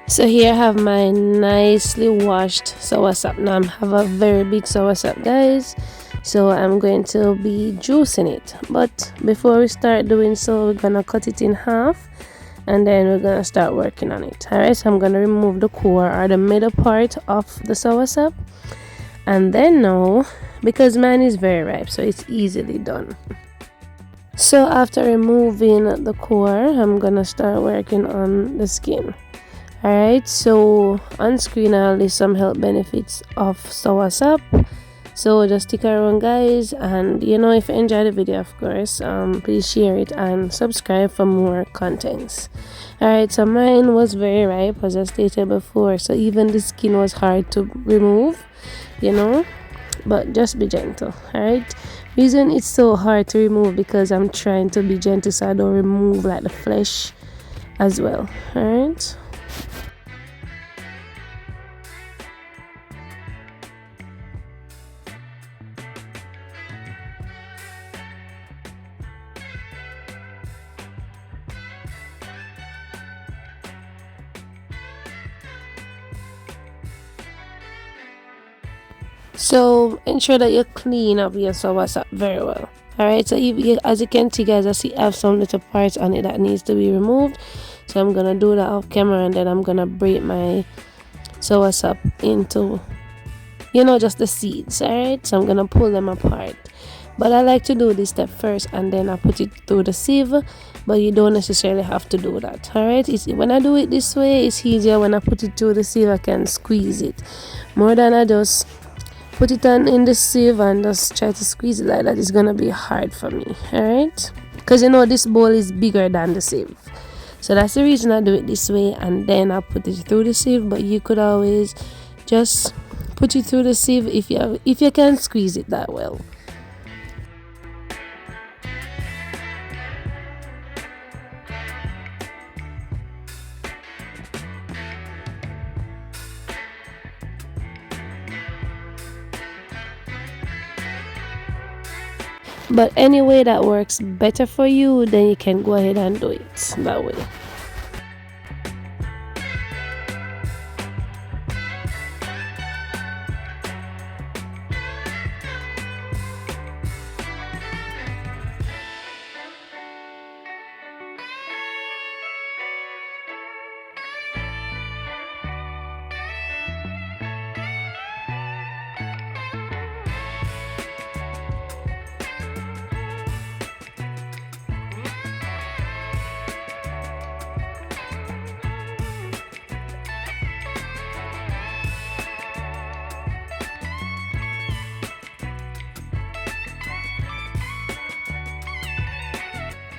So here I have my nicely washed soursop. Now I have a very big soursop, guys. So I'm going to be juicing it. But before we start doing so, we're gonna cut it in half and then we're gonna start working on it. Alright, so I'm gonna remove the core or the middle part of the soursop. And then now, because mine is very ripe, so it's easily done. So after removing the core, I'm gonna start working on the skin. Alright, so on screen I'll list some health benefits of soursop. So just stick around, guys, and if you enjoy the video, of course, please share it and subscribe for more contents. Alright, so mine was very ripe, as I stated before, so even the skin was hard to remove, but just be gentle. Alright, reason it's so hard to remove because I'm trying to be gentle so I don't remove like the flesh as well. Alright, so ensure that you clean up your soursop very well. Alright, so as you can see, guys, I have some little parts on it that needs to be removed, so I'm gonna do that off camera, and then I'm gonna break my soursop into just the seeds. Alright, so I'm gonna pull them apart, but I like to do this step first and then I put it through the sieve, but you don't necessarily have to do that. Alright, when I do it this way, it's easier. When I put it through the sieve, I can squeeze it more than I just put it on in the sieve and just try to squeeze it like that. It's gonna be hard for me. Alright, because this bowl is bigger than the sieve, so that's the reason I do it this way, and then I put it through the sieve. But you could always just put it through the sieve if you can squeeze it that well. But any way that works better for you, then you can go ahead and do it that way.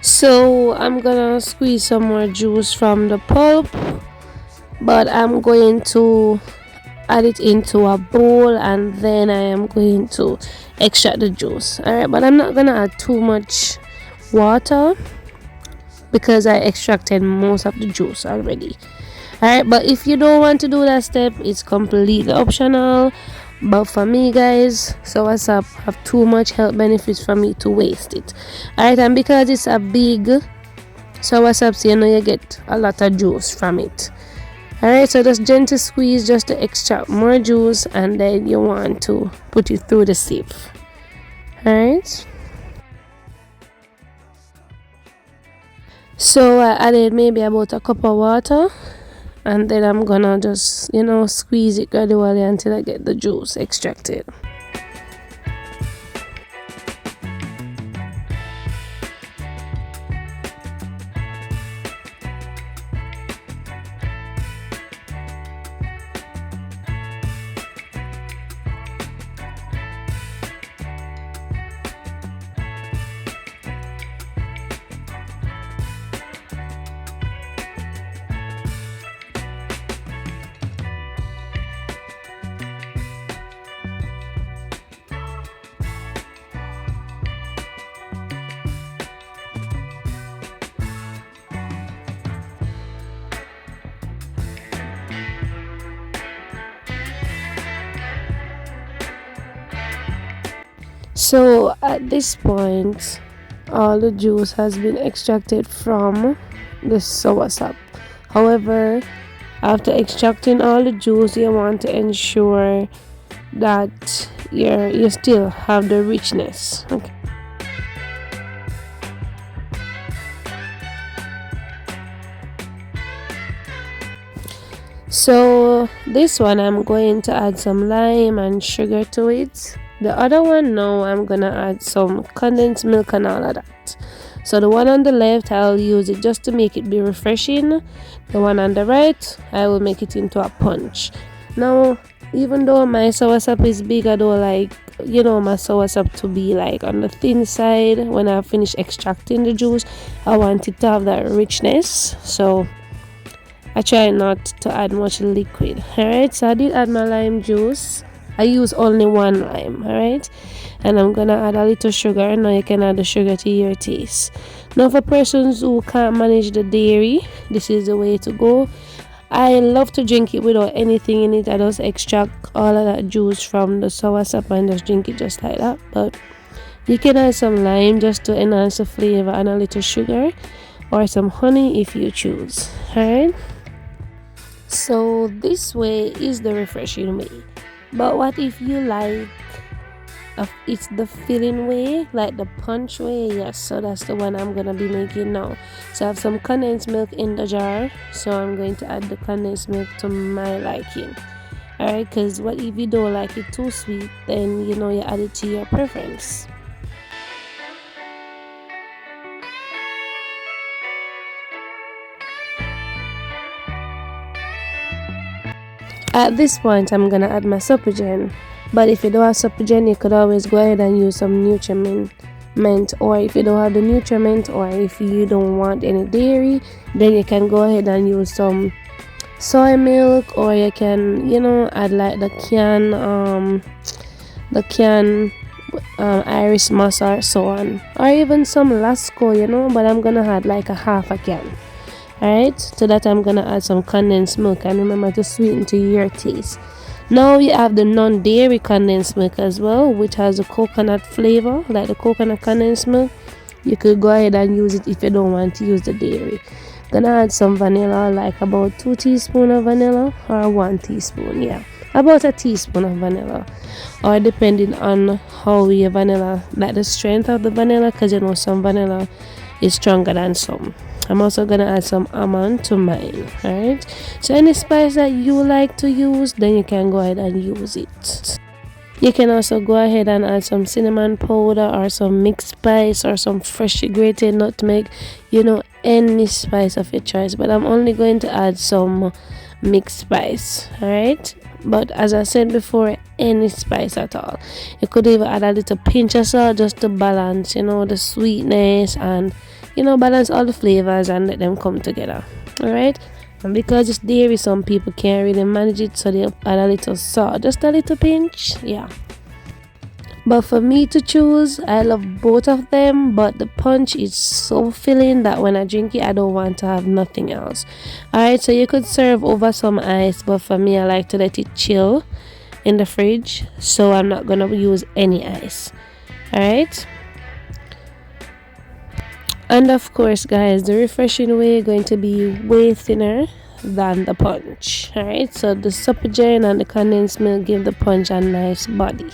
So I'm gonna squeeze some more juice from the pulp, but I'm going to add it into a bowl and then I am going to extract the juice. Alright, but I'm not gonna add too much water because I extracted most of the juice already. Alright, but if you don't want to do that step, it's completely optional. But for me, guys, soursop have too much health benefits for me to waste it. Alright, and because it's a big soursop, so you get a lot of juice from it. Alright, so just gentle squeeze just to extract more juice, and then you want to put it through the sieve. Alright, so I added maybe about a cup of water, and then I'm gonna just squeeze it gradually until I get the juice extracted. So at this point, all the juice has been extracted from the soursop. However, After extracting all the juice, you want to ensure that you still have the richness. Okay. So this one I'm going to add some lime and sugar to it. The other one, no, I'm gonna add some condensed milk and all of that. So the one on the left, I'll use it just to make it be refreshing. The one on the right, I will make it into a punch. Now, even though my soursop is big, I don't like, my soursop to be like on the thin side. When I finish extracting the juice, I want it to have that richness. So I try not to add much liquid. Alright, so I did add my lime juice. I use only one lime, alright, and I'm gonna add a little sugar. Now you can add the sugar to your taste. Now for persons who can't manage the dairy, this is the way to go. I love to drink it without anything in it. I just extract all of that juice from the soursop and just drink it just like that. But you can add some lime just to enhance the flavor, and a little sugar or some honey if you choose. Alright, so this way is the refreshing way. But what if you like it's the filling way, like the punch way? Yes, so that's the one I'm gonna be making now. So I have some condensed milk in the jar, so I'm going to add the condensed milk to my liking. Alright, because what if you don't like it too sweet, then you add it to your preference. At this point, I'm gonna add my supergen. But if you don't have supergen, you could always go ahead and use some nutriment. Or if you don't have the nutriment, or if you don't want any dairy, then you can go ahead and use some soy milk, or you can add like the can Irish moss or so on, or even some Lasco, but I'm gonna add like a half a can. Alright, to that I'm gonna add some condensed milk, and remember to sweeten to your taste. Now we have the non-dairy condensed milk as well, which has a coconut flavor, like the coconut condensed milk. You could go ahead and use it if you don't want to use the dairy. Gonna add some vanilla, like about 2 teaspoons of vanilla, or 1 teaspoon, yeah, about a teaspoon of vanilla, or depending on how your vanilla, like the strength of the vanilla, because some vanilla is stronger than some. I'm also gonna add some almond to mine. Alright, so any spice that you like to use, then you can go ahead and use it. You can also go ahead and add some cinnamon powder, or some mixed spice, or some freshly grated nutmeg, any spice of your choice, but I'm only going to add some mixed spice. Alright, but as I said before, any spice at all. You could even add a little pinch of salt just to balance the sweetness, and balance all the flavors and let them come together. Alright, and because it's dairy, some people can't really manage it, so they add a little salt, just a little pinch, yeah. But for me to choose, I love both of them, but the punch is so filling that when I drink it, I don't want to have nothing else. Alright, so you could serve over some ice, but for me, I like to let it chill in the fridge, so I'm not gonna use any ice. Alright, and of course, guys, the refreshing way is going to be way thinner than the punch. Alright, so the supergen and the condensed milk give the punch a nice body.